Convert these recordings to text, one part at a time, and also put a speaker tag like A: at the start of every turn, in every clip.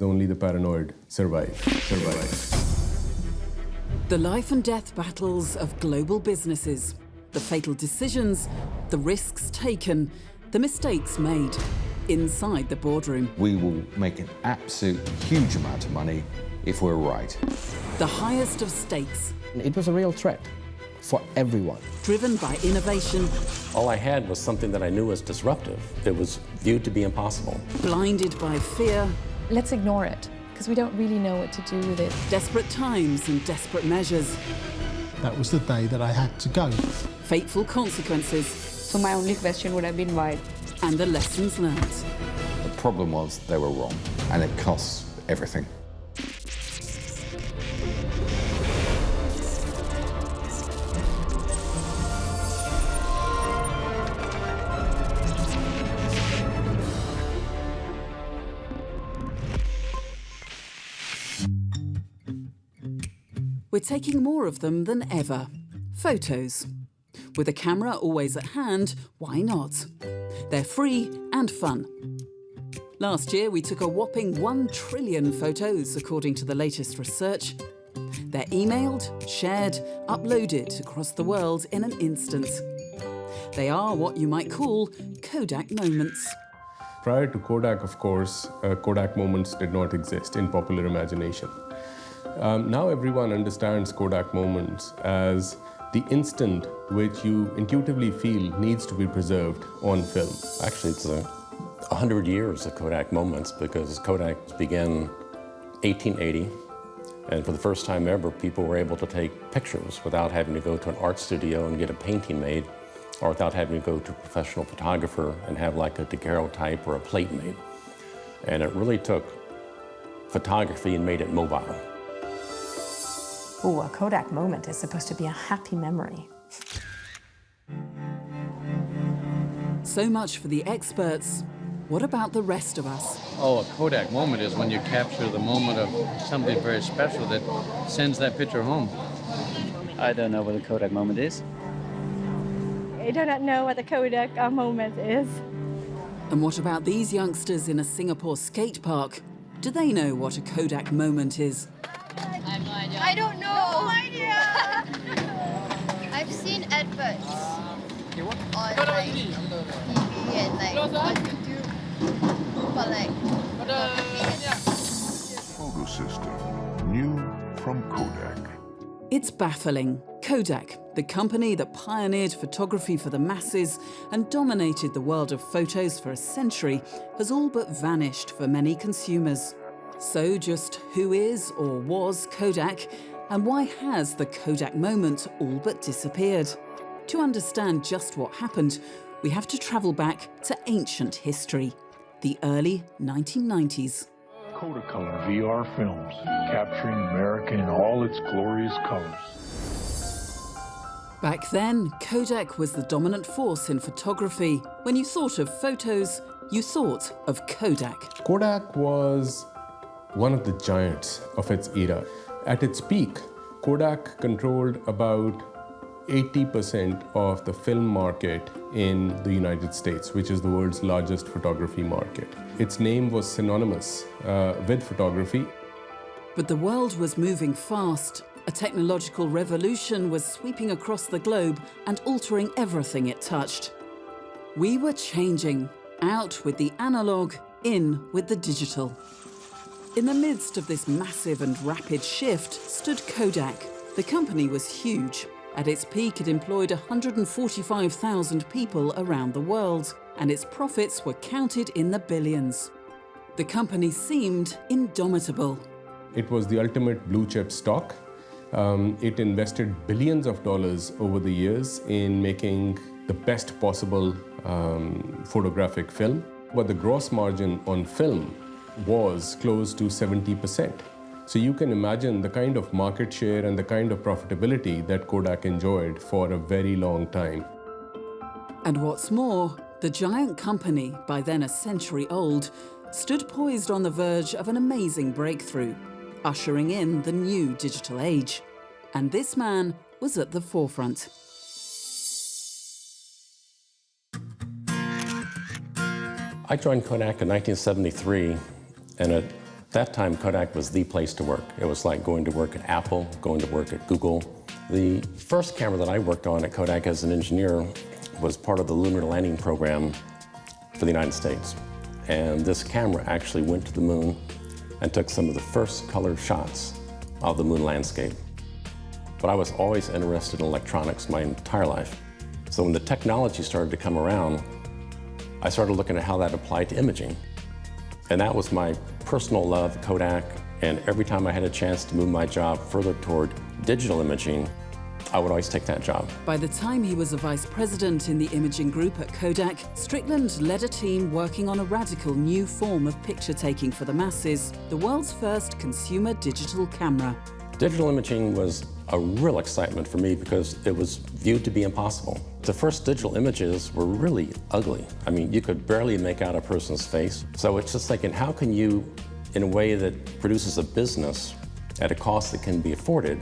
A: Only the paranoid survive.
B: The life and death battles of global businesses, the fatal decisions, the risks taken, the mistakes made inside the boardroom.
C: We will make an absolute huge amount of money if we're right.
B: The highest of stakes.
D: It was a real threat for everyone.
B: Driven by innovation.
E: All I had was something that I knew was disruptive, that was viewed to be impossible.
B: Blinded by fear.
F: Let's ignore it, because we don't really know what to do with it.
B: Desperate times and desperate measures.
G: That was the day that I had to go.
B: Fateful consequences.
H: So my only question would have been why.
B: And the lessons learned.
C: The problem was they were wrong, and it costs everything.
B: We're taking more of them than ever. Photos. With a camera always at hand, why not? They're free and fun. Last year, we took a whopping 1 trillion photos, according to the latest research. They're emailed, shared, uploaded across the world in an instant. They are what you might call Kodak moments.
A: Prior to Kodak, of course, Kodak moments did not exist in popular imagination. Now everyone understands Kodak moments as the instant which you intuitively feel needs to be preserved on film.
E: Actually, it's 100 years of Kodak moments, because Kodak began 1880, and for the first time ever, people were able to take pictures without having to go to an art studio and get a painting made, or without having to go to a professional photographer and have like a daguerreotype or a plate made. And it really took photography and made it mobile.
I: Ooh, a Kodak moment is supposed to be a happy memory.
B: So much for the experts. What about the rest of us?
J: Oh, a Kodak moment is when you capture the moment of something very special that sends that picture home.
K: I don't know what a Kodak moment is.
L: I do not know what a Kodak moment is.
B: And what about these youngsters in a Singapore skate park? Do they know what a Kodak moment is?
M: I have no idea.
L: I don't know. No idea.
M: I've seen adverts on like TV and like on YouTube for like
N: Photo system, new from Kodak.
B: It's baffling. Kodak, the company that pioneered photography for the masses and dominated the world of photos for a century, has all but vanished for many consumers. So just who is or was Kodak, and why has the Kodak moment all but disappeared? To understand just what happened, we have to travel back to ancient history, the early 1990s.
O: Kodacolor VR films, capturing America in all its glorious colors.
B: Back then, Kodak was the dominant force in photography. When you thought of photos, you thought of Kodak.
A: Kodak was one of the giants of its era. At its peak, Kodak controlled about 80% of the film market in the United States, which is the world's largest photography market. Its name was synonymous with photography.
B: But the world was moving fast. A technological revolution was sweeping across the globe and altering everything it touched. We were changing, out with the analog, in with the digital. In the midst of this massive and rapid shift stood Kodak. The company was huge. At its peak, it employed 145,000 people around the world, and its profits were counted in the billions. The company seemed indomitable.
A: It was the ultimate blue chip stock. It invested billions of dollars over the years in making the best possible photographic film. But the gross margin on film was close to 70%. So you can imagine the kind of market share and the kind of profitability that Kodak enjoyed for a very long time.
B: And what's more, the giant company, by then a century old, stood poised on the verge of an amazing breakthrough, ushering in the new digital age. And this man was at the forefront.
E: I joined Kodak in 1973, and it At that time, Kodak was the place to work. It was like going to work at Apple, going to work at Google. The first camera that I worked on at Kodak as an engineer was part of the lunar landing program for the United States. And this camera actually went to the moon and took some of the first color shots of the moon landscape. But I was always interested in electronics my entire life. So when the technology started to come around, I started looking at how that applied to imaging. And that was my personal love of Kodak, and every time I had a chance to move my job further toward digital imaging, I would always take that job.
B: By the time he was a vice president in the imaging group at Kodak, Strickland led a team working on a radical new form of picture taking for the masses, the world's first consumer digital camera.
E: Digital imaging was a real excitement for me because it was viewed to be impossible. The first digital images were really ugly. I mean, you could barely make out a person's face. So it's just thinking, how can you, in a way that produces a business at a cost that can be afforded,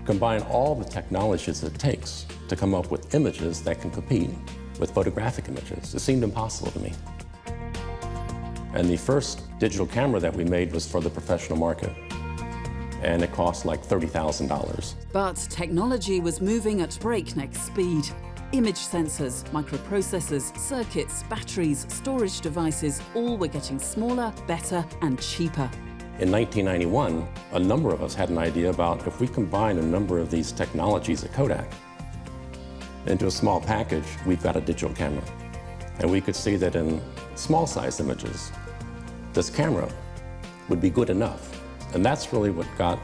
E: combine all the technologies it takes to come up with images that can compete with photographic images? It seemed impossible to me. And the first digital camera that we made was for the professional market, and it cost like $30,000.
B: But technology was moving at breakneck speed. Image sensors, microprocessors, circuits, batteries, storage devices, all were getting smaller, better, and cheaper.
E: In 1991, a number of us had an idea about if we combine a number of these technologies at Kodak into a small package, we've got a digital camera. And we could see that in small-sized images, this camera would be good enough. And that's really what got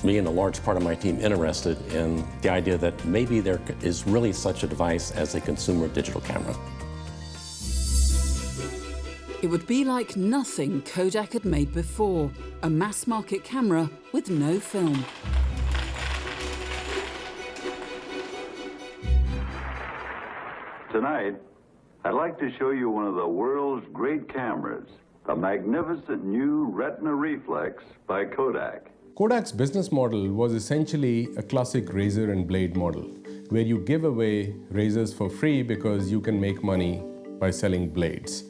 E: me and a large part of my team interested in the idea that maybe there is really such a device as a consumer digital camera.
B: It would be like nothing Kodak had made before, a mass-market camera with no film.
P: Tonight, I'd like to show you one of the world's great cameras, the magnificent new Retina Reflex by Kodak.
A: Kodak's business model was essentially a classic razor and blade model, where you give away razors for free because you can make money by selling blades.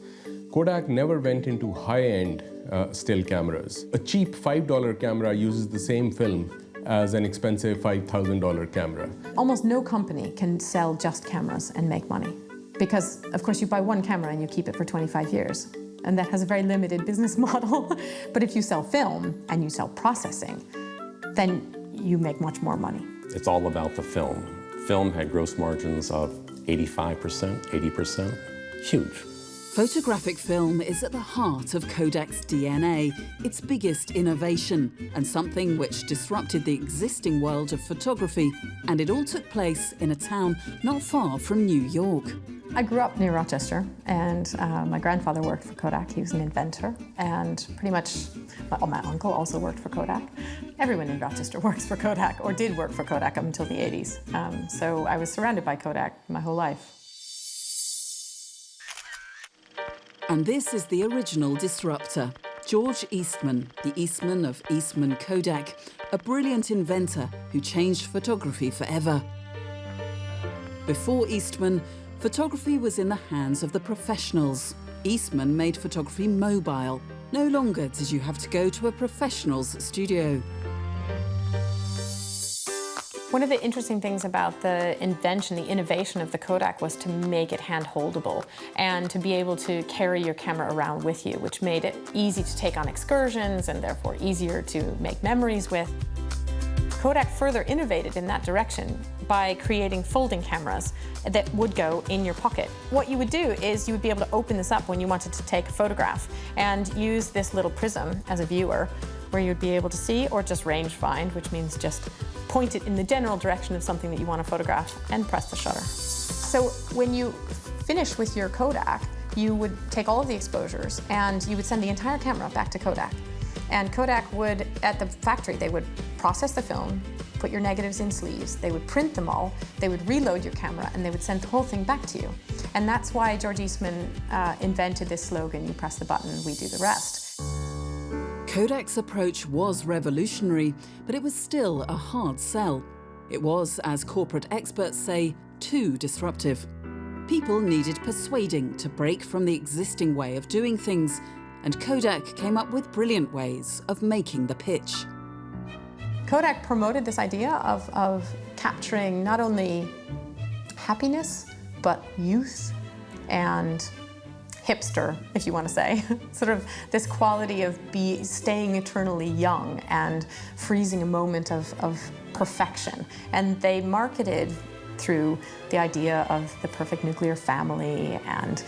A: Kodak never went into high-end still cameras. A cheap $5 camera uses the same film as an expensive $5,000 camera.
I: Almost no company can sell just cameras and make money. Because, of course, you buy one camera and you keep it for 25 years. And that has a very limited business model. But if you sell film and you sell processing, then you make much more money.
E: It's all about the film. Film had gross margins of 85%, 80%, huge.
B: Photographic film is at the heart of Kodak's DNA, its biggest innovation, and something which disrupted the existing world of photography. And it all took place in a town not far from New York.
I: I grew up near Rochester, and my grandfather worked for Kodak. He was an inventor, and pretty much my uncle also worked for Kodak. Everyone in Rochester works for Kodak, or did work for Kodak up until the 80s. So I was surrounded by Kodak my whole life.
B: And this is the original disruptor, George Eastman, the Eastman of Eastman Kodak, a brilliant inventor who changed photography forever. Before Eastman, photography was in the hands of the professionals. Eastman made photography mobile. No longer did you have to go to a professional's studio.
F: One of the interesting things about the invention, the innovation of the Kodak was to make it hand-holdable and to be able to carry your camera around with you, which made it easy to take on excursions and therefore easier to make memories with. Kodak further innovated in that direction by creating folding cameras that would go in your pocket. What you would do is you would be able to open this up when you wanted to take a photograph and use this little prism as a viewer where you'd be able to see or just range find, which means just point it in the general direction of something that you want to photograph and press the shutter. So when you finish with your Kodak, you would take all of the exposures and you would send the entire camera back to Kodak. And Kodak would, at the factory, they would process the film, put your negatives in sleeves, they would print them all, they would reload your camera, and they would send the whole thing back to you. And that's why George Eastman invented this slogan, you press the button, we do the rest.
B: Kodak's approach was revolutionary, but it was still a hard sell. It was, as corporate experts say, too disruptive. People needed persuading to break from the existing way of doing things, and Kodak came up with brilliant ways of making the pitch.
I: Kodak promoted this idea of capturing not only happiness, but youth and hipster, if you want to say. Sort of this quality of staying eternally young and freezing a moment of perfection. And they marketed through the idea of the perfect nuclear family and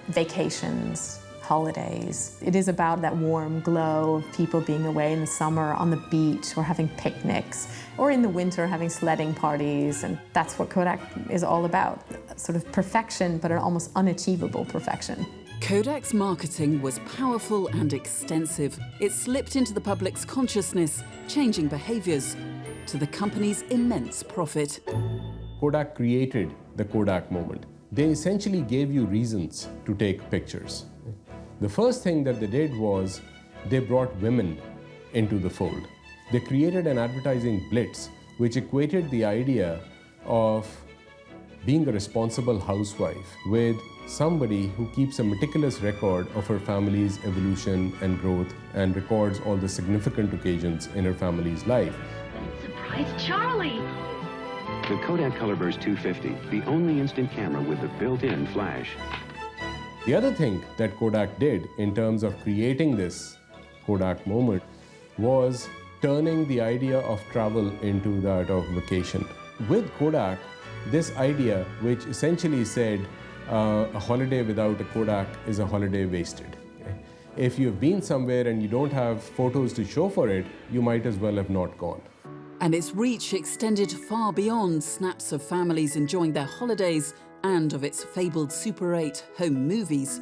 I: vacations, holidays. It is about that warm glow of people being away in the summer on the beach or having picnics, or in the winter having sledding parties, and that's what Kodak is all about. Sort of perfection, but an almost unachievable perfection.
B: Kodak's marketing was powerful and extensive. It slipped into the public's consciousness, changing behaviors to the company's immense profit.
A: Kodak created the Kodak moment. They essentially gave you reasons to take pictures. The first thing that they did was they brought women into the fold. They created an advertising blitz which equated the idea of being a responsible housewife with somebody who keeps a meticulous record of her family's evolution and growth and records all the significant occasions in her family's life.
Q: Surprise Charlie!
R: The Kodak Colorburst 250, the only instant camera with a built-in flash.
A: The other thing that Kodak did in terms of creating this Kodak moment was turning the idea of travel into that of vacation. With Kodak, this idea, which essentially said a holiday without a Kodak is a holiday wasted. Okay? If you've been somewhere and you don't have photos to show for it, you might as well have not gone.
B: And its reach extended far beyond snaps of families enjoying their holidays and of its fabled Super 8 home movies.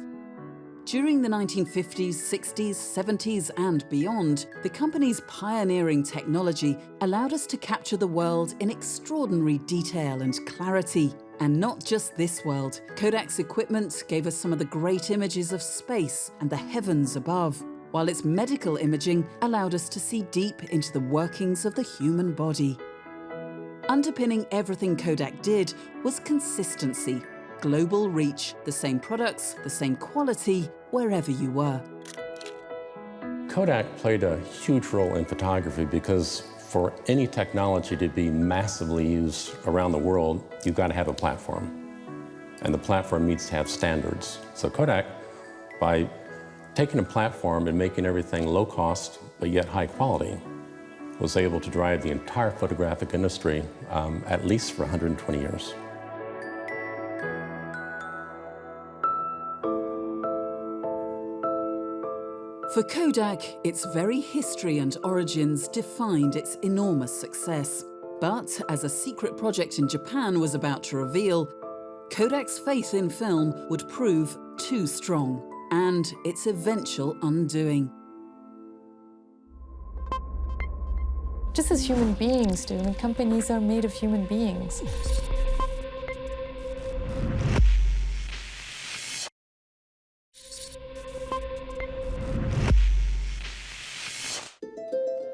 B: During the 1950s, 60s, 70s and beyond, the company's pioneering technology allowed us to capture the world in extraordinary detail and clarity. And not just this world. Kodak's equipment gave us some of the great images of space and the heavens above, while its medical imaging allowed us to see deep into the workings of the human body. Underpinning everything Kodak did was consistency, global reach, the same products, the same quality, wherever you were.
E: Kodak played a huge role in photography because for any technology to be massively used around the world, you've got to have a platform. And the platform needs to have standards. So Kodak, by taking a platform and making everything low cost, but yet high quality, was able to drive the entire photographic industry at least for 120 years.
B: For Kodak, its very history and origins defined its enormous success. But as a secret project in Japan was about to reveal, Kodak's faith in film would prove too strong, and its eventual undoing.
F: Just as human beings do, and companies are made of human beings.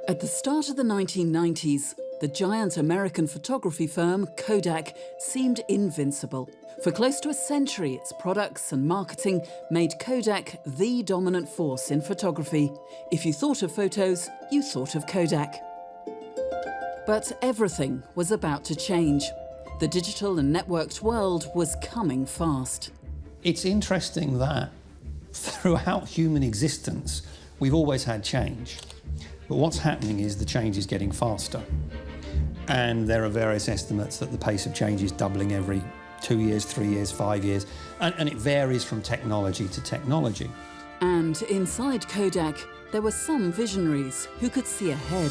B: At the start of the 1990s, the giant American photography firm Kodak seemed invincible. For close to a century, its products and marketing made Kodak the dominant force in photography. If you thought of photos, you thought of Kodak. But everything was about to change. The digital and networked world was coming fast.
S: It's interesting that throughout human existence, we've always had change. But what's happening is the change is getting faster. And there are various estimates that the pace of change is doubling every 2 years, 3 years, 5 years. And it varies from technology to technology.
B: And inside Kodak, there were some visionaries who could see ahead.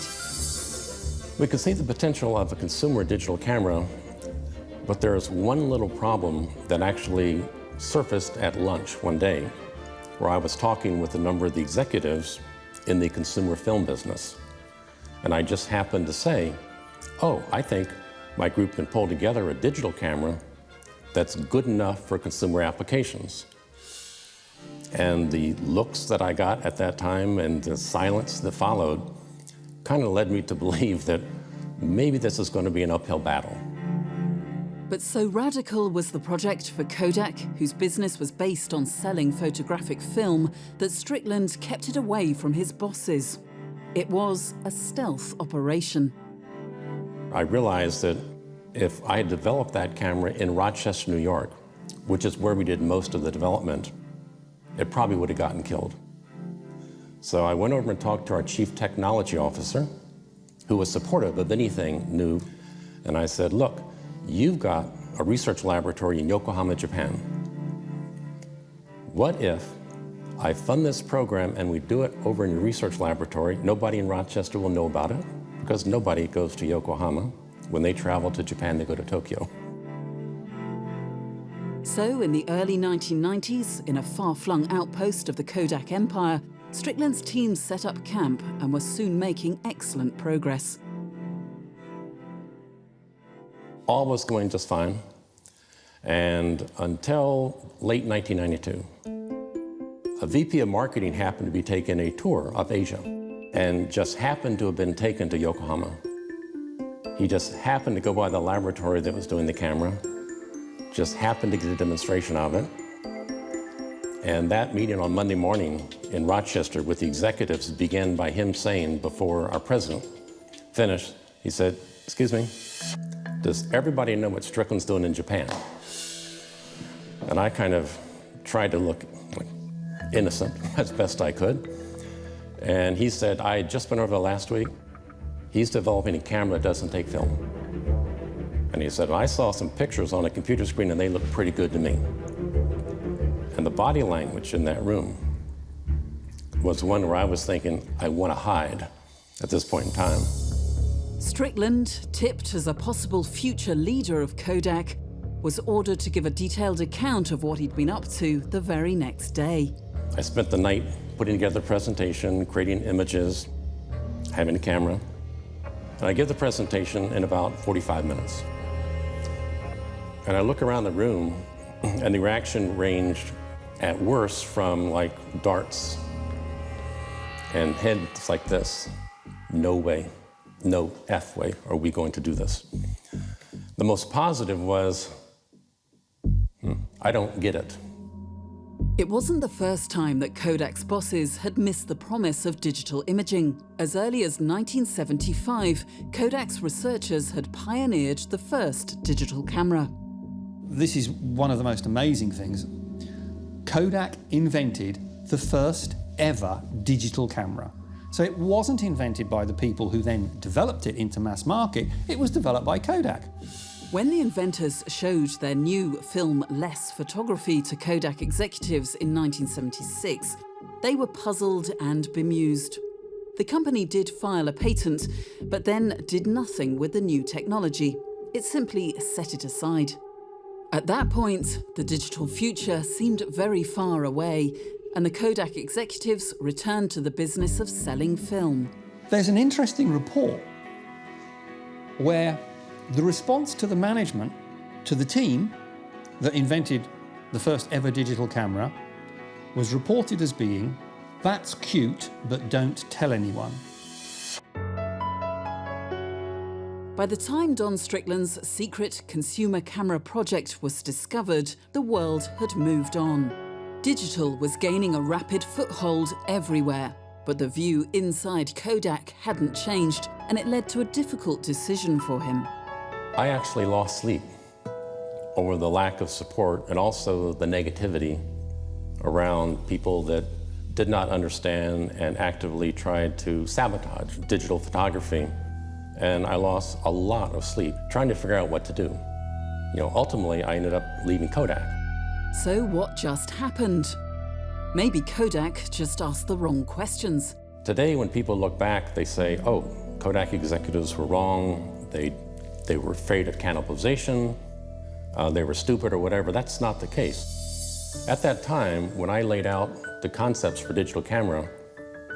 E: We could see the potential of a consumer digital camera, but there's one little problem that actually surfaced at lunch one day, where I was talking with a number of the executives in the consumer film business. And I just happened to say, oh, I think my group can pull together a digital camera that's good enough for consumer applications. And the looks that I got at that time and the silence that followed kind of led me to believe that maybe this is going to be an uphill battle.
B: But so radical was the project for Kodak, whose business was based on selling photographic film, that Strickland kept it away from his bosses. It was a stealth operation.
E: I realized that if I had developed that camera in Rochester, New York, which is where we did most of the development, it probably would have gotten killed. So I went over and talked to our chief technology officer, who was supportive of anything new, and I said, look, you've got a research laboratory in Yokohama, Japan. What if I fund this program and we do it over in your research laboratory? Nobody in Rochester will know about it, because nobody goes to Yokohama. When they travel to Japan, they go to Tokyo.
B: So in the early 1990s, in a far-flung outpost of the Kodak empire, Strickland's team set up camp and were soon making excellent progress.
E: All was going just fine, and until late 1992, a VP of marketing happened to be taking a tour of Asia and just happened to have been taken to Yokohama. He just happened to go by the laboratory that was doing the camera, just happened to get a demonstration of it. And that meeting on Monday morning in Rochester with the executives began by him saying, before our president finished, he said, excuse me, does everybody know what Strickland's doing in Japan? And I kind of tried to look innocent as best I could. And he said, I had just been over there last week. He's developing a camera that doesn't take film. And he said, I saw some pictures on a computer screen and they look pretty good to me. And the body language in that room was one where I was thinking, I want to hide at this point in time.
B: Strickland, tipped as a possible future leader of Kodak, was ordered to give a detailed account of what he'd been up to the very next day.
E: I spent the night putting together a presentation, creating images, having a camera. And I give the presentation in about 45 minutes. And I look around the room, and the reaction ranged at worst from like darts and heads like this. No way, no F way are we going to do this. The most positive was, I don't get it.
B: It wasn't the first time that Kodak's bosses had missed the promise of digital imaging. As early as 1975, Kodak's researchers had pioneered the first digital camera.
S: This is one of the most amazing things. Kodak invented the first ever digital camera. So it wasn't invented by the people who then developed it into mass market, it was developed by Kodak.
B: When the inventors showed their new film-less photography to Kodak executives in 1976, they were puzzled and bemused. The company did file a patent, but then did nothing with the new technology. It simply set it aside. At that point, the digital future seemed very far away, and the Kodak executives returned to the business of selling film.
S: There's an interesting report where the response to the management, to the team that invented the first ever digital camera, was reported as being, "That's cute, but don't tell anyone."
B: By the time Don Strickland's secret consumer camera project was discovered, the world had moved on. Digital was gaining a rapid foothold everywhere, but the view inside Kodak hadn't changed, and it led to a difficult decision for him.
E: I actually lost sleep over the lack of support and also the negativity around people that did not understand and actively tried to sabotage digital photography. And I lost a lot of sleep trying to figure out what to do. Ultimately, I ended up leaving Kodak.
B: So what just happened? Maybe Kodak just asked the wrong questions.
E: Today, when people look back, they say, oh, Kodak executives were wrong. They were afraid of cannibalization. They were stupid or whatever. That's not the case. At that time, when I laid out the concepts for digital camera,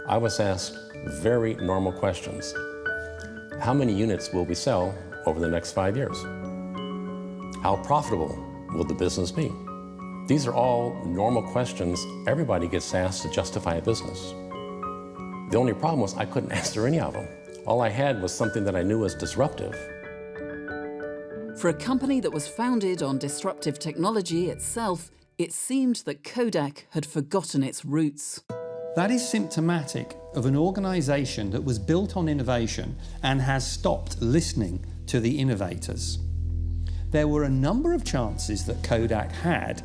E: I was asked very normal questions. How many units will we sell over the next 5 years? How profitable will the business be? These are all normal questions everybody gets asked to justify a business. The only problem was I couldn't answer any of them. All I had was something that I knew was disruptive.
B: For a company that was founded on disruptive technology itself, it seemed that Kodak had forgotten its roots.
S: That is symptomatic of an organisation that was built on innovation and has stopped listening to the innovators. There were a number of chances that Kodak had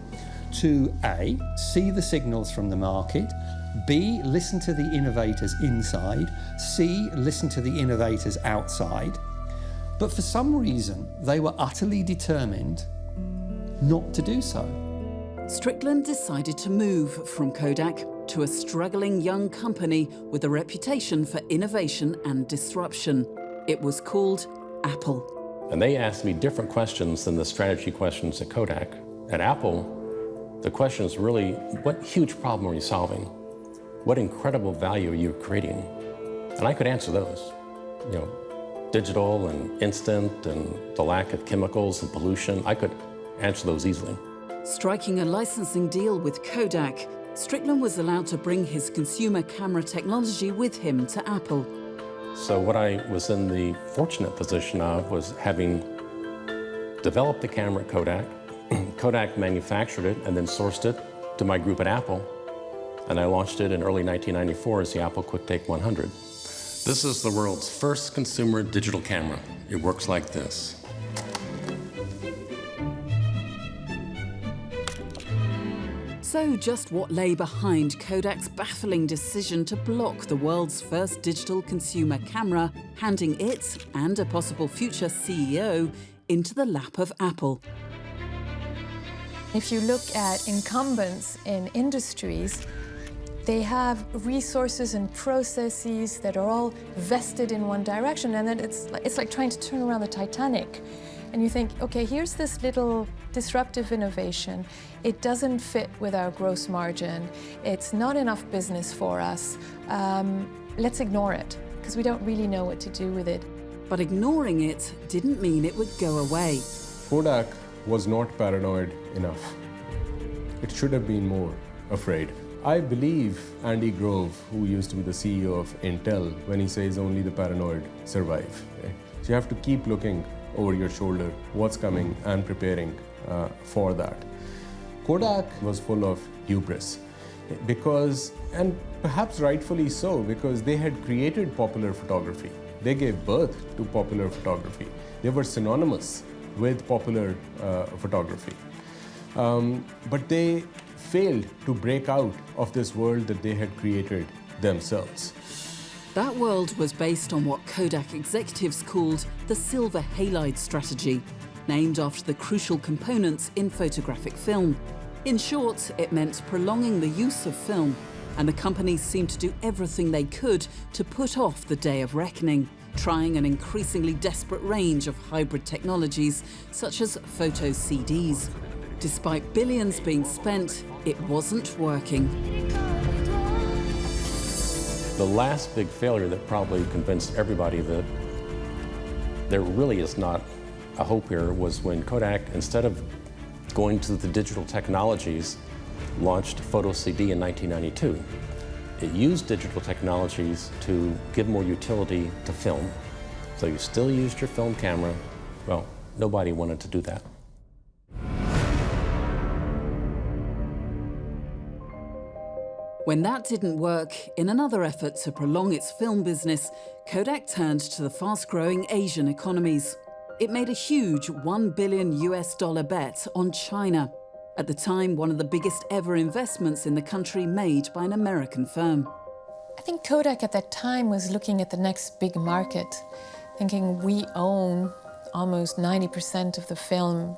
S: to A, see the signals from the market, B, listen to the innovators inside, C, listen to the innovators outside. But for some reason, they were utterly determined not to do so.
B: Strickland decided to move from Kodak to a struggling young company with a reputation for innovation and disruption. It was called Apple.
E: And they asked me different questions than the strategy questions at Kodak. At Apple, the question is really, what huge problem are you solving? What incredible value are you creating? And I could answer those. You know, digital and instant and the lack of chemicals and pollution, I could answer those easily.
B: Striking a licensing deal with Kodak, Strickland was allowed to bring his consumer camera technology with him to Apple.
E: So what I was in the fortunate position of was having developed the camera at Kodak. Kodak manufactured it and then sourced it to my group at Apple. And I launched it in early 1994 as the Apple QuickTake 100. This is the world's first consumer digital camera. It works like this.
B: So just what lay behind Kodak's baffling decision to block the world's first digital consumer camera, handing it, and a possible future CEO, into the lap of Apple?
I: If you look at incumbents in industries, they have resources and processes that are all vested in one direction, and then it's like trying to turn around the Titanic. And you think, okay, here's this little disruptive innovation. It doesn't fit with our gross margin. It's not enough business for us. Let's ignore it, because we don't really know what to do with it.
B: But ignoring it didn't mean it would go away.
A: Kodak was not paranoid enough. It should have been more afraid. I believe Andy Grove, who used to be the CEO of Intel, when he says only the paranoid survive. Okay? So you have to keep looking over your shoulder, what's coming, and preparing for that. Kodak was full of hubris because, and perhaps rightfully so, because they had created popular photography. They gave birth to popular photography. They were synonymous with popular photography. But they failed to break out of this world that they had created themselves.
B: That world was based on what Kodak executives called the silver halide strategy, named after the crucial components in photographic film. In short, it meant prolonging the use of film, and the companies seemed to do everything they could to put off the day of reckoning, trying an increasingly desperate range of hybrid technologies, such as photo CDs. Despite billions being spent, it wasn't working.
E: The last big failure that probably convinced everybody that there really is not a hope here was when Kodak, instead of going to the digital technologies, launched photo CD in 1992. It used digital technologies to give more utility to film. So you still used your film camera. Well, nobody wanted to do that.
B: When that didn't work, in another effort to prolong its film business, Kodak turned to the fast-growing Asian economies. It made a huge $1 billion bet on China, at the time one of the biggest ever investments in the country made by an American firm.
I: I think Kodak at that time was looking at the next big market, thinking we own almost 90% of the film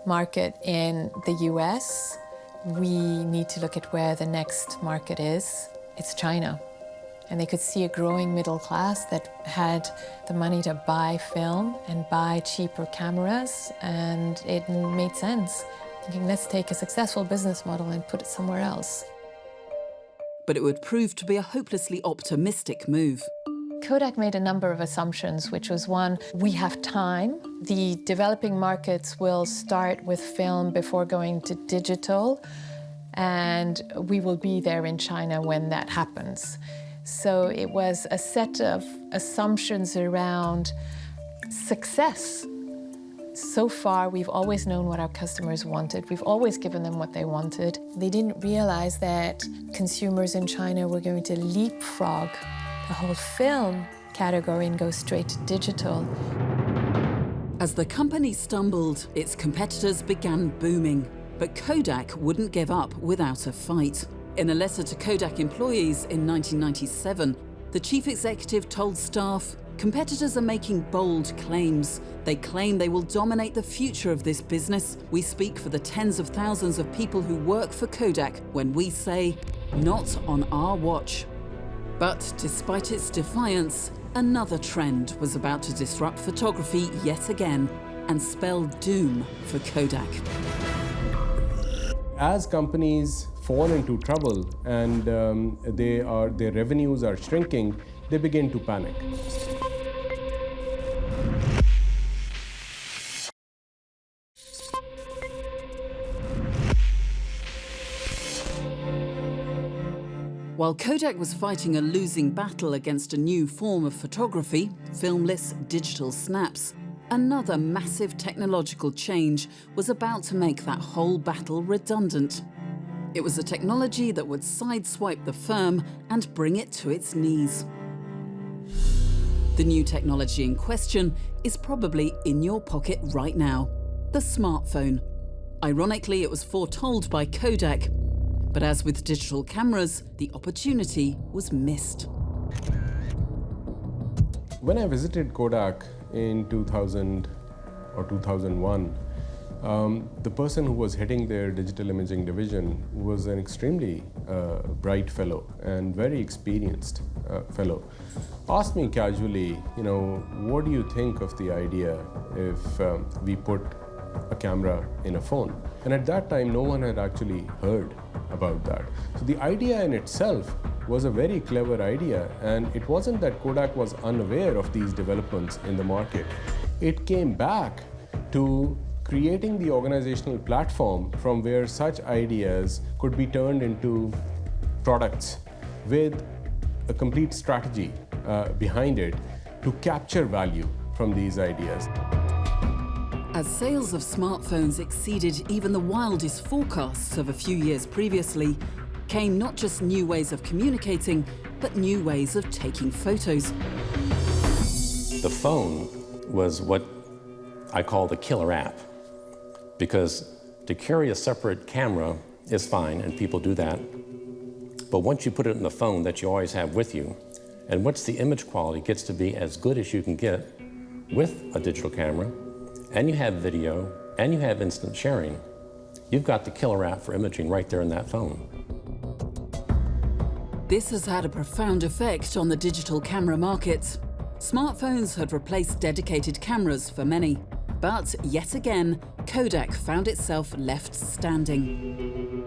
I: market in the US. We need to look at where the next market is. It's China. And they could see a growing middle class that had the money to buy film and buy cheaper cameras, and it made sense. Thinking, let's take a successful business model and put it somewhere else.
B: But it would prove to be a hopelessly optimistic move.
I: Kodak made a number of assumptions, which was one, we have time. The developing markets will start with film before going to digital, and we will be there in China when that happens. So it was a set of assumptions around success. So far, we've always known what our customers wanted. We've always given them what they wanted. They didn't realize that consumers in China were going to leapfrog the whole film category and go straight to digital.
B: As the company stumbled, its competitors began booming. But Kodak wouldn't give up without a fight. In a letter to Kodak employees in 1997, the chief executive told staff, "Competitors are making bold claims. They claim they will dominate the future of this business. We speak for the tens of thousands of people who work for Kodak when we say, not on our watch." But despite its defiance, another trend was about to disrupt photography yet again and spell doom for Kodak.
A: As companies fall into trouble and their revenues are shrinking, they begin to panic.
B: While Kodak was fighting a losing battle against a new form of photography, filmless digital snaps, another massive technological change was about to make that whole battle redundant. It was a technology that would sideswipe the firm and bring it to its knees. The new technology in question is probably in your pocket right now, the smartphone. Ironically, it was foretold by Kodak, but as with digital cameras, the opportunity was missed.
A: When I visited Kodak in 2000 or 2001, the person who was heading their digital imaging division was an extremely bright fellow and very experienced fellow. Asked me casually, what do you think of the idea if we put a camera in a phone? And at that time, no one had actually heard about that. So the idea in itself was a very clever idea, and it wasn't that Kodak was unaware of these developments in the market. It came back to creating the organizational platform from where such ideas could be turned into products with a complete strategy behind it to capture value from these ideas.
B: As sales of smartphones exceeded even the wildest forecasts of a few years previously, came not just new ways of communicating, but new ways of taking photos.
E: The phone was what I call the killer app, because to carry a separate camera is fine, and people do that. But once you put it in the phone that you always have with you, and once the image quality gets to be as good as you can get with a digital camera, and you have video, and you have instant sharing, you've got the killer app for imaging right there in that phone.
B: This has had a profound effect on the digital camera market. Smartphones had replaced dedicated cameras for many, but yet again, Kodak found itself left standing.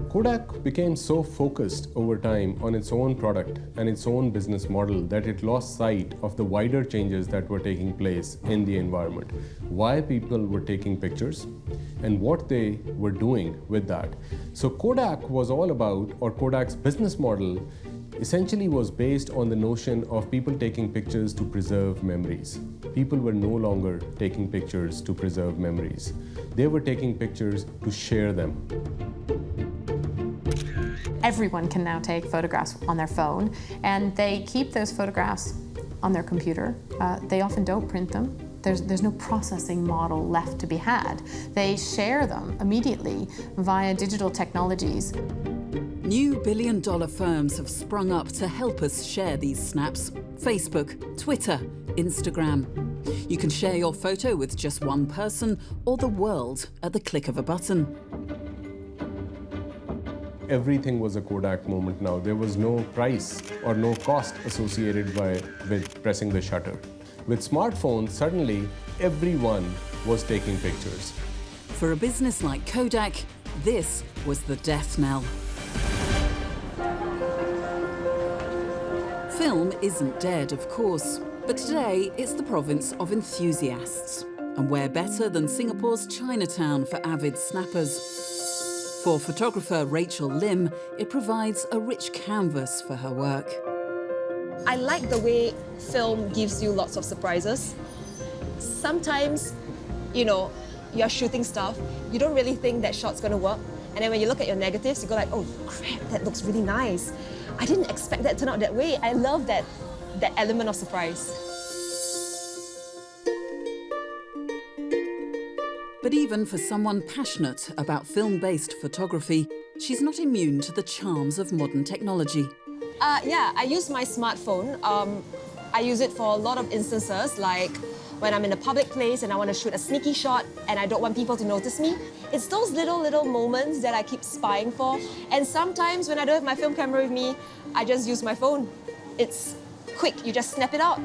A: Kodak became so focused over time on its own product and its own business model that it lost sight of the wider changes that were taking place in the environment, why people were taking pictures, and what they were doing with that. So Kodak was all about, or Kodak's business model essentially was based on the notion of people taking pictures to preserve memories. People were no longer taking pictures to preserve memories. They were taking pictures to share them.
I: Everyone can now take photographs on their phone, and they keep those photographs on their computer. They often don't print them. There's no processing model left to be had. They share them immediately via digital technologies.
B: New billion-dollar firms have sprung up to help us share these snaps. Facebook, Twitter, Instagram. You can share your photo with just one person or the world at the click of a button.
A: Everything was a Kodak moment now. There was no price or no cost associated with pressing the shutter. With smartphones, suddenly everyone was taking pictures.
B: For a business like Kodak, this was the death knell. Film isn't dead, of course, but today it's the province of enthusiasts. And where better than Singapore's Chinatown for avid snappers? For photographer Rachel Lim, it provides a rich canvas for her work.
T: I like the way film gives you lots of surprises. sometimes, you know, you're shooting stuff, you don't really think that shot's gonna work. And then when you look at your negatives, you go like, oh crap, that looks really nice. I didn't expect that to turn out that way. I love that element of surprise.
B: But even for someone passionate about film-based photography, she's not immune to the charms of modern technology.
T: Yeah, I use my smartphone. I use it for a lot of instances, like when I'm in a public place and I want to shoot a sneaky shot and I don't want people to notice me. It's those little moments that I keep spying for. And sometimes when I don't have my film camera with me, I just use my phone. It's quick, you just snap it out.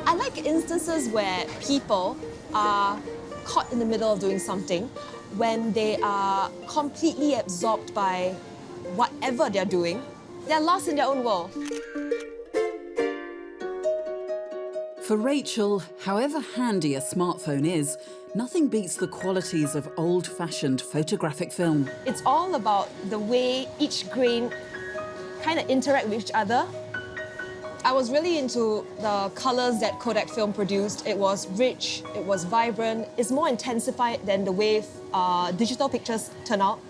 T: I like instances where people are caught in the middle of doing something, when they are completely absorbed by whatever they're doing. They're lost in their own world.
B: For Rachel, however handy a smartphone is, nothing beats the qualities of old-fashioned photographic film.
T: It's all about the way each grain kind of interact with each other. I was really into the colors that Kodak film produced. It was rich, it was vibrant, it's more intensified than the way digital pictures turn out.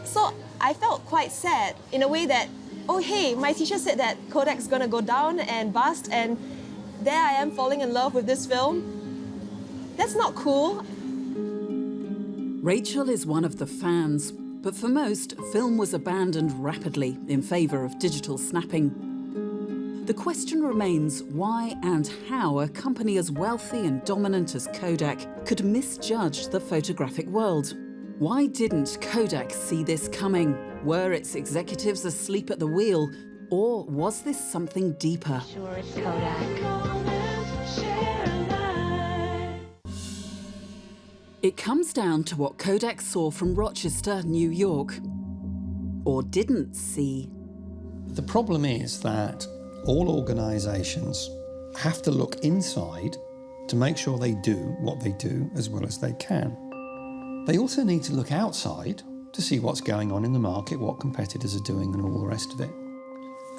T: So I felt quite sad in a way that, oh hey, my teacher said that Kodak's gonna go down and bust, and there I am falling in love with this film. That's not cool.
B: Rachel is one of the fans, but for most, film was abandoned rapidly in favour of digital snapping. The question remains why and how a company as wealthy and dominant as Kodak could misjudge the photographic world. Why didn't Kodak see this coming? Were its executives asleep at the wheel? Or was this something deeper?
Q: Sure, it's Kodak.
B: It comes down to what Kodak saw from Rochester, New York. Or didn't see.
S: The problem is that all organisations have to look inside to make sure they do what they do as well as they can. They also need to look outside to see what's going on in the market, what competitors are doing and all the rest of it.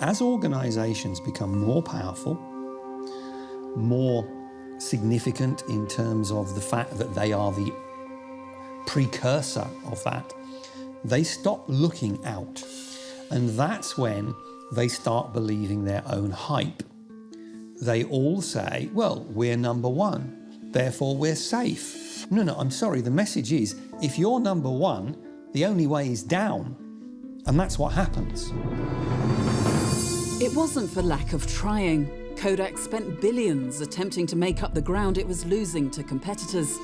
S: As organisations become more powerful, more significant in terms of the fact that they are the precursor of that, they stop looking out. And that's when they start believing their own hype. They all say, well, we're number one, therefore we're safe. No, I'm sorry, the message is, if you're number one, the only way is down. And that's what happens.
B: It wasn't for lack of trying. Kodak spent billions attempting to make up the ground it was losing to competitors.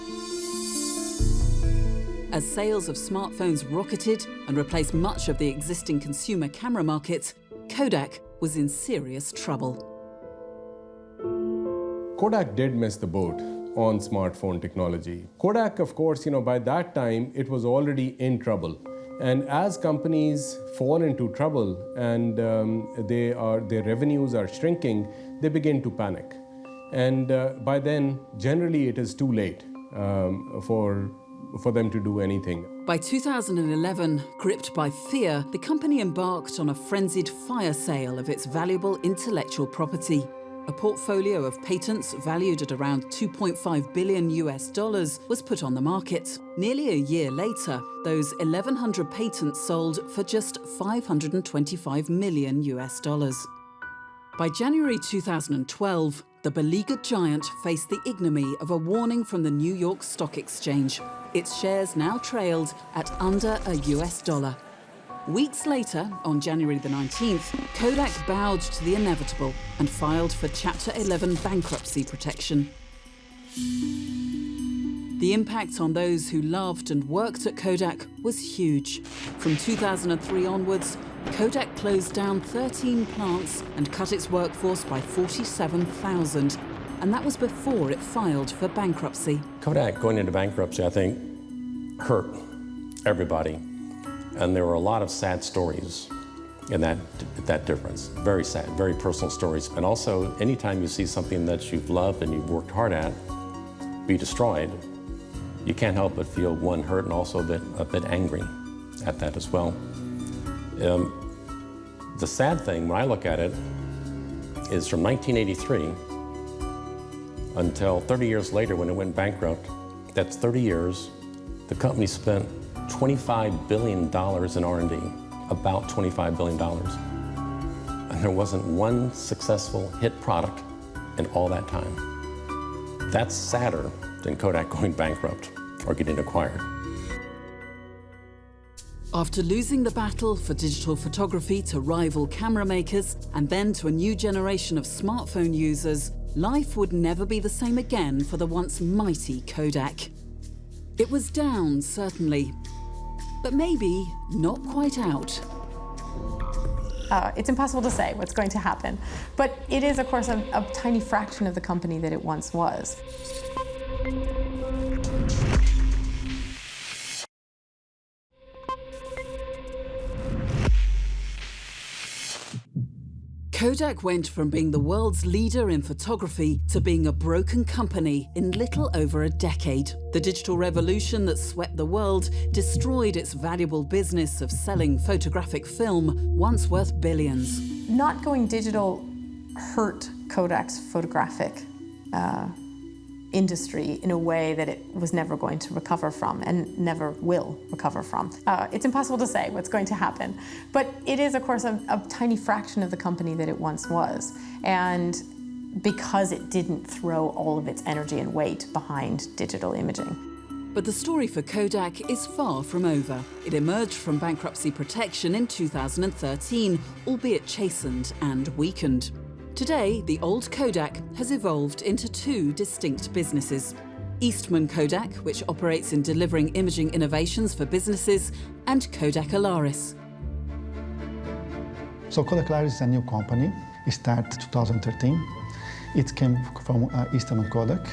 B: As sales of smartphones rocketed and replaced much of the existing consumer camera market, Kodak was in serious trouble.
A: Kodak did miss the boat on smartphone technology. Kodak, of course, by that time, it was already in trouble. And as companies fall into trouble and their revenues are shrinking, they begin to panic. And by then, generally, it is too late for them to do anything.
B: By 2011, gripped by fear, the company embarked on a frenzied fire sale of its valuable intellectual property. A portfolio of patents valued at around $2.5 billion was put on the market. Nearly a year later, those 1,100 patents sold for just $525 million. By January 2012, the beleaguered giant faced the ignominy of a warning from the New York Stock Exchange. Its shares now trailed at under $1. Weeks later, on January the 19th, Kodak bowed to the inevitable and filed for Chapter 11 bankruptcy protection. The impact on those who loved and worked at Kodak was huge. From 2003 onwards, Kodak closed down 13 plants and cut its workforce by 47,000. And that was before it filed for bankruptcy.
E: Kodak going into bankruptcy, I think, hurt everybody. And there were a lot of sad stories in that difference. Very sad, very personal stories. And also, anytime you see something that you've loved and you've worked hard at be destroyed, you can't help but feel, one, hurt and also a bit angry at that as well. The sad thing, when I look at it, is from 1983 until 30 years later when it went bankrupt. That's 30 years. The company spent $25 billion in R&D, about $25 billion. And there wasn't one successful hit product in all that time. That's sadder than Kodak going bankrupt or getting acquired.
B: After losing the battle for digital photography to rival camera makers and then to a new generation of smartphone users, life would never be the same again for the once mighty Kodak. It was down, certainly, but maybe not quite out.
F: It's impossible to say what's going to happen, but it is, of course, a tiny fraction of the company that it once was.
B: Kodak went from being the world's leader in photography to being a broken company in little over a decade. The digital revolution that swept the world destroyed its valuable business of selling photographic film, once worth billions.
F: Not going digital hurt Kodak's photographic industry in a way that it was never going to recover from and never will recover from. It's impossible to say what's going to happen, but it is, of course, a tiny fraction of the company that it once was. And because it didn't throw all of its energy and weight behind digital imaging.
B: But the story for Kodak is far from over. It emerged from bankruptcy protection in 2013, albeit chastened and weakened. Today, the old Kodak has evolved into two distinct businesses. Eastman Kodak, which operates in delivering imaging innovations for businesses, and Kodak Alaris.
U: So Kodak Alaris is a new company. It started 2013. It came from Eastman Kodak.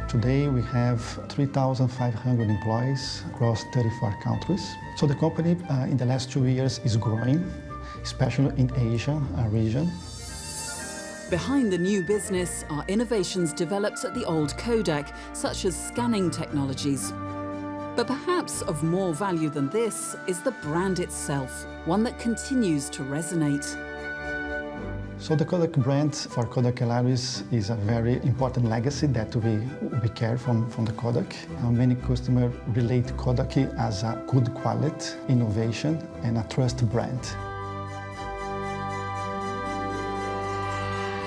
U: Today we have 3,500 employees across 34 countries. So the company in the last 2 years is growing, especially in Asia region.
B: Behind the new business are innovations developed at the old Kodak, such as scanning technologies. But perhaps of more value than this is the brand itself, one that continues to resonate.
U: So the Kodak brand for Kodak Alaris is a very important legacy that we carry from the Kodak. Many customers relate Kodak as a good quality, innovation, and a trust brand.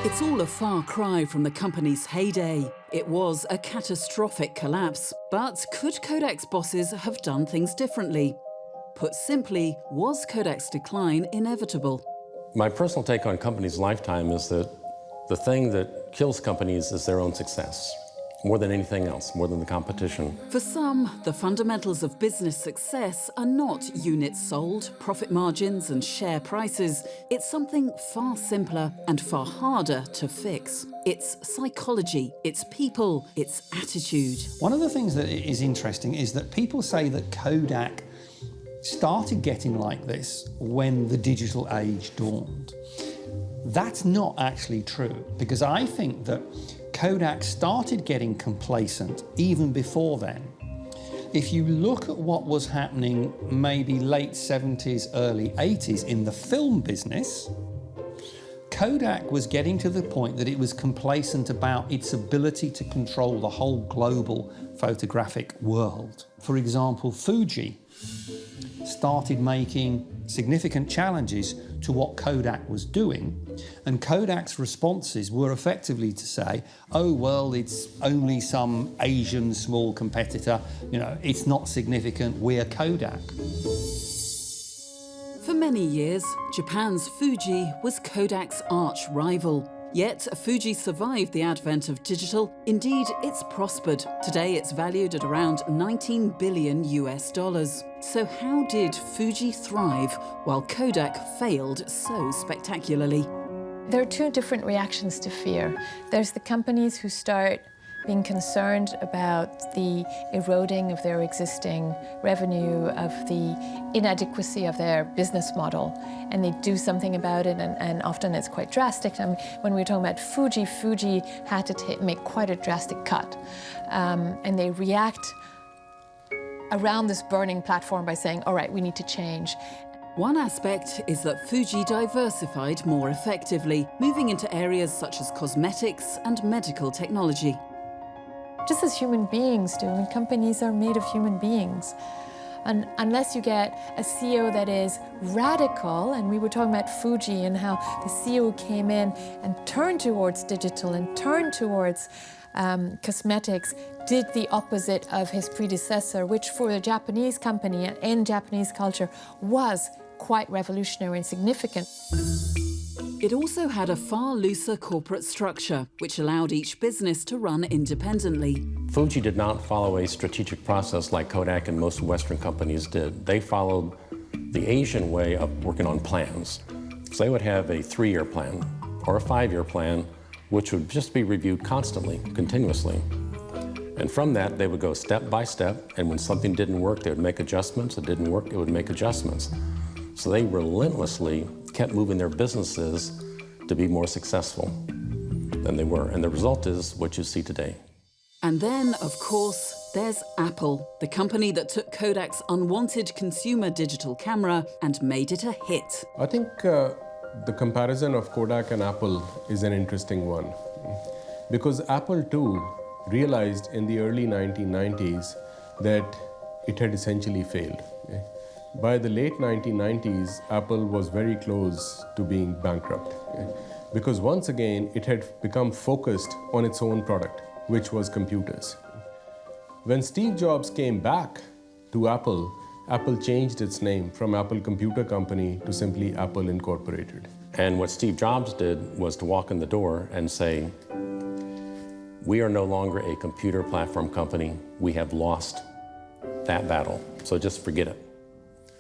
B: It's all a far cry from the company's heyday. It was a catastrophic collapse. But could Kodak's bosses have done things differently? Put simply, was Kodak's decline inevitable?
E: My personal take on companies' lifetime is that the thing that kills companies is their own success, more than anything else, more than the competition.
B: For some, the fundamentals of business success are not units sold, profit margins and share prices. It's something far simpler and far harder to fix. It's psychology, it's people, it's attitude.
S: One of the things that is interesting is that people say that Kodak started getting like this when the digital age dawned. That's not actually true, because I think that Kodak started getting complacent even before then. If you look at what was happening maybe late 70s, early 80s in the film business, Kodak was getting to the point that it was complacent about its ability to control the whole global photographic world. For example, Fuji started making significant challenges to what Kodak was doing, and Kodak's responses were effectively to say, oh, well, it's only some Asian small competitor, you know, it's not significant, we're Kodak.
B: For many years, Japan's Fuji was Kodak's arch rival. Yet, Fuji survived the advent of digital. Indeed, it's prospered. Today, it's valued at around $19 billion US. So how did Fuji thrive while Kodak failed so spectacularly?
V: There are two different reactions to fear. There's the companies who start being concerned about the eroding of their existing revenue, of the inadequacy of their business model, and they do something about it, and often it's quite drastic. I mean, when we were talking about Fuji, Fuji had to make quite a drastic cut, and they react around this burning platform by saying, all right, we need to change.
B: One aspect is that Fuji diversified more effectively, moving into areas such as cosmetics and medical technology.
V: Just as human beings do, and companies are made of human beings. And unless you get a CEO that is radical, and we were talking about Fuji and how the CEO came in and turned towards digital and turned towards cosmetics, did the opposite of his predecessor, which for a Japanese company and in Japanese culture was quite revolutionary and significant.
B: It also had a far looser corporate structure, which allowed each business to run independently.
E: Fuji did not follow a strategic process like Kodak and most Western companies did. They followed the Asian way of working on plans. So they would have a 3-year plan or a 5-year plan, which would just be reviewed constantly, continuously. And from that, they would go step by step, and when something didn't work, they would make adjustments. It didn't work, it would make adjustments. So they relentlessly kept moving their businesses to be more successful than they were. And the result is what you see today.
B: And then, of course, there's Apple, the company that took Kodak's unwanted consumer digital camera and made it a hit.
A: I think the comparison of Kodak and Apple is an interesting one, because Apple too realized in the early 1990s that it had essentially failed. By the late 1990s, Apple was very close to being bankrupt, because once again it had become focused on its own product, which was computers. When Steve Jobs came back to Apple, Apple changed its name from Apple Computer Company to simply Apple Incorporated.
E: And what Steve Jobs did was to walk in the door and say, we are no longer a computer platform company. We have lost that battle, so just forget it.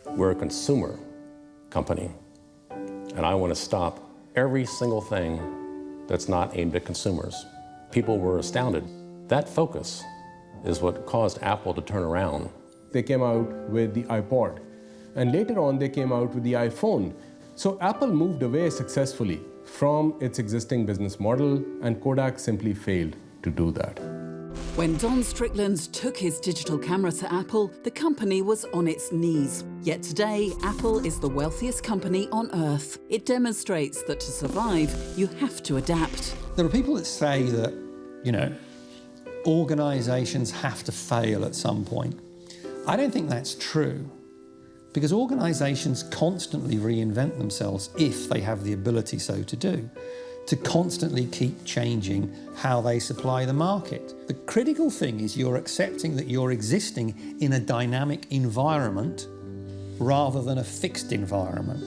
E: We're a consumer company, and I want to stop every single thing that's not aimed at consumers. People were astounded. That focus is what caused Apple to turn around.
A: They came out with the iPod, and later on they came out with the iPhone. So Apple moved away successfully from its existing business model, and Kodak simply failed to do that.
B: When Don Strickland took his digital camera to Apple, the company was on its knees. Yet today, Apple is the wealthiest company on earth. It demonstrates that to survive, you have to adapt.
S: There are people that say that, organizations have to fail at some point. I don't think that's true, because organizations constantly reinvent themselves if they have the ability so to do, to constantly keep changing how they supply the market. The critical thing is you're accepting that you're existing in a dynamic environment rather than a fixed environment.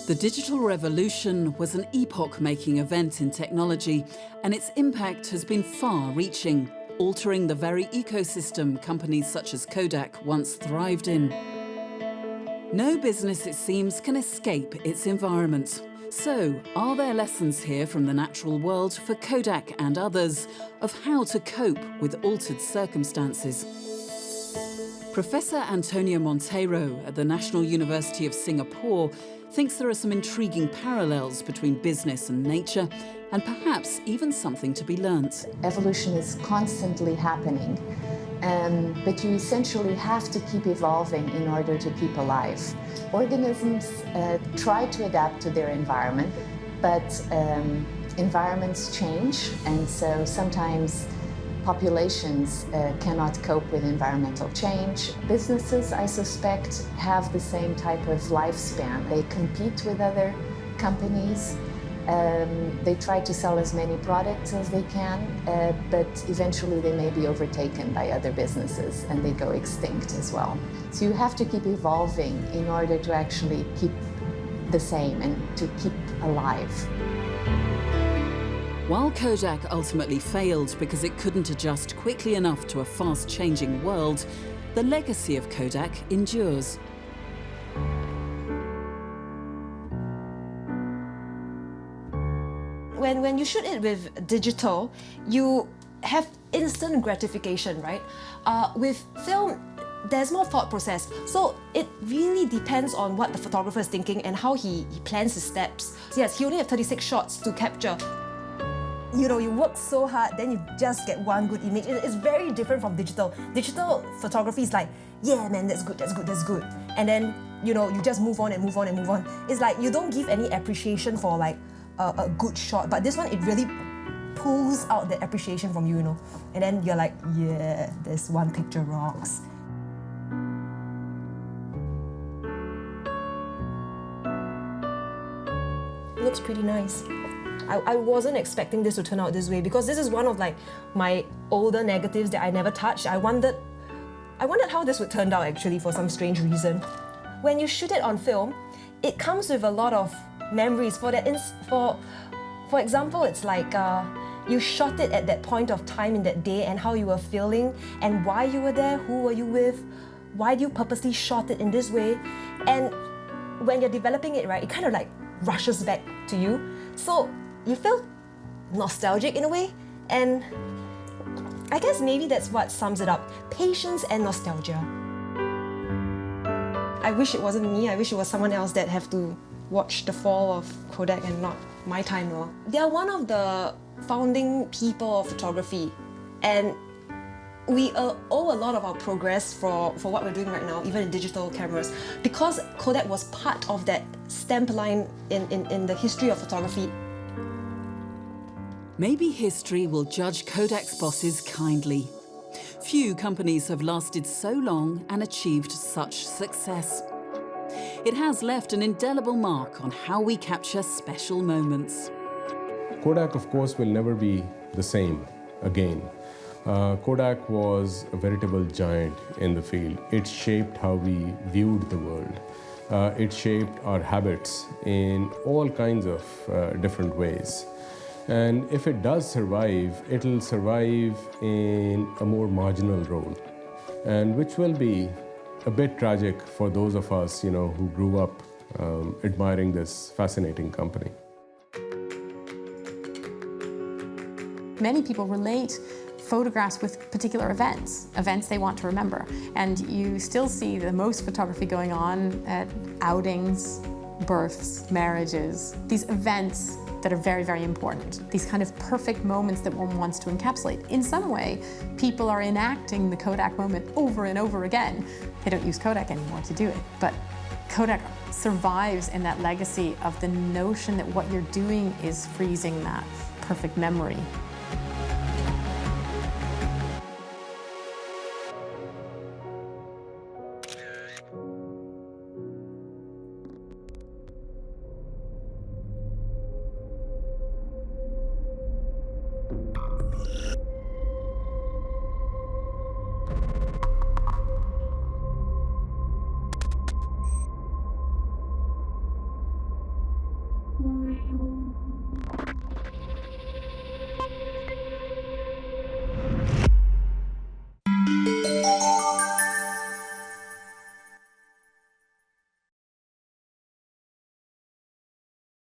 B: The digital revolution was an epoch-making event in technology, and its impact has been far-reaching, altering the very ecosystem companies such as Kodak once thrived in. No business, it seems, can escape its environment. So, are there lessons here from the natural world for Kodak and others of how to cope with altered circumstances? Professor Antonio Monteiro at the National University of Singapore thinks there are some intriguing parallels between business and nature, and perhaps even something to be learnt.
D: Evolution is constantly happening, but you essentially have to keep evolving in order to keep alive. Organisms try to adapt to their environment, but environments change, and so sometimes populations cannot cope with environmental change. Businesses, I suspect, have the same type of lifespan. They compete with other companies. They try to sell as many products as they can, but eventually they may be overtaken by other businesses and they go extinct as well. So you have to keep evolving in order to actually keep the same and to keep alive.
B: While Kodak ultimately failed because it couldn't adjust quickly enough to a fast-changing world, the legacy of Kodak endures.
T: When you shoot it with digital, you have instant gratification, right? With film, there's more thought process. So it really depends on what the photographer is thinking and how he plans his steps. Yes, he only has 36 shots to capture. You work so hard, then you just get one good image. It's very different from digital. Digital photography is like, yeah, man, that's good, that's good, that's good. And then you know, you just move on and move on and move on. It's like you don't give any appreciation for like a good shot, but this one, it really pulls out the appreciation from you, you know. And then you're like, yeah, this one picture rocks. It looks pretty nice. I wasn't expecting this to turn out this way because this is one of like my older negatives that I never touched. I wondered how this would turn out actually for some strange reason. When you shoot it on film, it comes with a lot of memories. For example, it's like you shot it at that point of time in that day and how you were feeling and why you were there, who were you with, why do you purposely shot it in this way? And when you're developing it, right, it kind of like rushes back to you. So you feel nostalgic in a way, and I guess maybe that's what sums it up. Patience and nostalgia. I wish it wasn't me, I wish it was someone else that have to watch the fall of Kodak and not my time. No. They are one of the founding people of photography, and we owe a lot of our progress for what we're doing right now, even in digital cameras, because Kodak was part of that stamp line in the history of photography.
B: Maybe history will judge Kodak's bosses kindly. Few companies have lasted so long and achieved such success. It has left an indelible mark on how we capture special moments.
A: Kodak, of course, will never be the same again. Kodak was a veritable giant in the field. It shaped how we viewed the world. It shaped our habits in all kinds of different ways. And if it does survive, it'll survive in a more marginal role, and which will be a bit tragic for those of us, you know, who grew up admiring this fascinating company.
I: Many people relate photographs with particular events they want to remember. And you still see the most photography going on at outings, births, marriages, these events that are very, very important. These kind of perfect moments that one wants to encapsulate. In some way, people are enacting the Kodak moment over and over again. They don't use Kodak anymore to do it, but Kodak survives in that legacy of the notion that what you're doing is freezing that perfect memory.